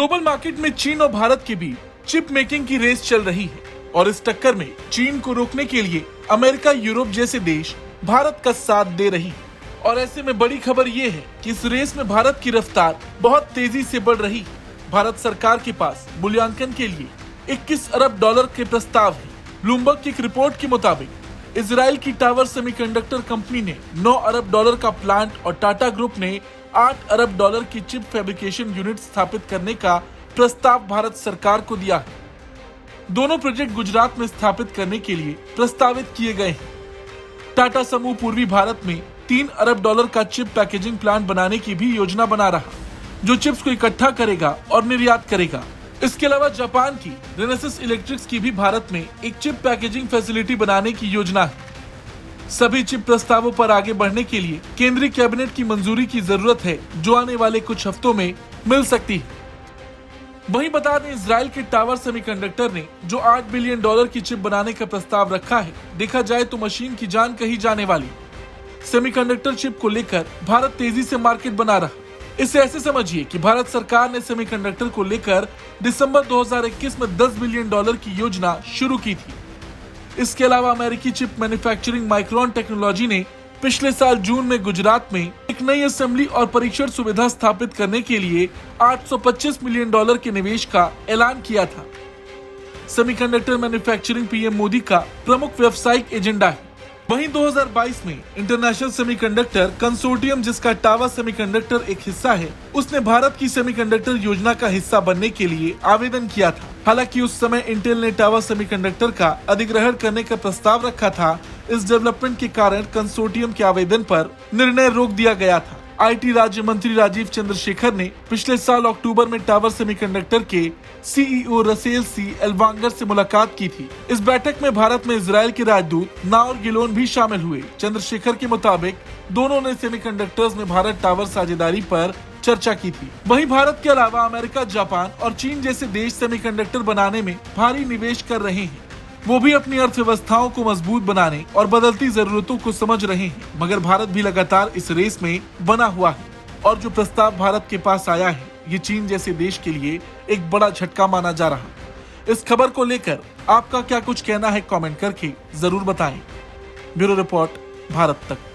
Global market में चीन और भारत के बीच चिप मेकिंग की रेस चल रही है और इस टक्कर में चीन को रोकने के लिए अमेरिका, यूरोप जैसे देश भारत का साथ दे रही है। और ऐसे में बड़ी खबर ये है कि इस रेस में भारत की रफ्तार बहुत तेजी से बढ़ रही है। भारत सरकार के पास मूल्यांकन के लिए 21 अरब डॉलर के प्रस्ताव है। ब्लूमबर्ग की एक रिपोर्ट के मुताबिक इजराइल की टावर सेमीकंडक्टर कंपनी ने 9 अरब डॉलर का प्लांट और टाटा ग्रुप ने 8 अरब डॉलर की चिप फैब्रिकेशन यूनिट स्थापित करने का प्रस्ताव भारत सरकार को दिया है। दोनों प्रोजेक्ट गुजरात में स्थापित करने के लिए प्रस्तावित किए गए हैं। टाटा समूह पूर्वी भारत में 3 अरब डॉलर का चिप पैकेजिंग प्लांट बनाने की भी योजना बना रहा, जो चिप्स को इकट्ठा करेगा और निर्यात करेगा। इसके अलावा जापान की रेनेसिस इलेक्ट्रिक्स की भी भारत में एक चिप पैकेजिंग फैसिलिटी बनाने की योजना है। सभी चिप प्रस्तावों पर आगे बढ़ने के लिए केंद्रीय कैबिनेट की मंजूरी की जरूरत है, जो आने वाले कुछ हफ्तों में मिल सकती है। वहीं बता दें, इजराइल के टावर सेमीकंडक्टर ने जो 8 बिलियन डॉलर की चिप बनाने का प्रस्ताव रखा है, देखा जाए तो मशीन की जान कही जाने वाली सेमीकंडक्टर चिप को लेकर भारत तेजी से मार्केट बना रहा। इसे ऐसे समझिए कि भारत सरकार ने सेमीकंडक्टर को लेकर दिसंबर 2021 में 10 बिलियन डॉलर की योजना शुरू की थी। इसके अलावा अमेरिकी चिप मैन्युफैक्चरिंग माइक्रोन टेक्नोलॉजी ने पिछले साल जून में गुजरात में एक नई असेंबली और परीक्षण सुविधा स्थापित करने के लिए 825 मिलियन डॉलर के निवेश का ऐलान किया था। सेमीकंडक्टर मैन्युफैक्चरिंग पीएम मोदी का प्रमुख व्यावसायिक एजेंडा है। वहीं 2022 में इंटरनेशनल सेमीकंडक्टर कंसोर्टियम, जिसका टावर सेमीकंडक्टर एक हिस्सा है, उसने भारत की सेमीकंडक्टर योजना का हिस्सा बनने के लिए आवेदन किया था। हालांकि उस समय इंटेल ने टावर सेमीकंडक्टर का अधिग्रहण करने का प्रस्ताव रखा था। इस डेवलपमेंट के कारण कंसोर्टियम के आवेदन पर निर्णय रोक दिया गया था। आईटी राज्य मंत्री राजीव चंद्रशेखर ने पिछले साल अक्टूबर में टावर सेमीकंडक्टर के सीईओ रसेल सी एल्वांगर से मुलाकात की थी। इस बैठक में भारत में इजराइल के राजदूत नाओर गिलोन भी शामिल हुए। चंद्रशेखर के मुताबिक दोनों ने सेमीकंडक्टर्स में भारत टावर साझेदारी पर चर्चा की थी। वहीं भारत के अलावा अमेरिका, जापान और चीन जैसे देश सेमीकंडक्टर बनाने में भारी निवेश कर रहे हैं। वो भी अपनी अर्थव्यवस्थाओं को मजबूत बनाने और बदलती जरूरतों को समझ रहे हैं, मगर भारत भी लगातार इस रेस में बना हुआ है। और जो प्रस्ताव भारत के पास आया है, ये चीन जैसे देश के लिए एक बड़ा झटका माना जा रहा है। इस खबर को लेकर आपका क्या कुछ कहना है, कमेंट करके जरूर बताएं। ब्यूरो रिपोर्ट, भारत तक।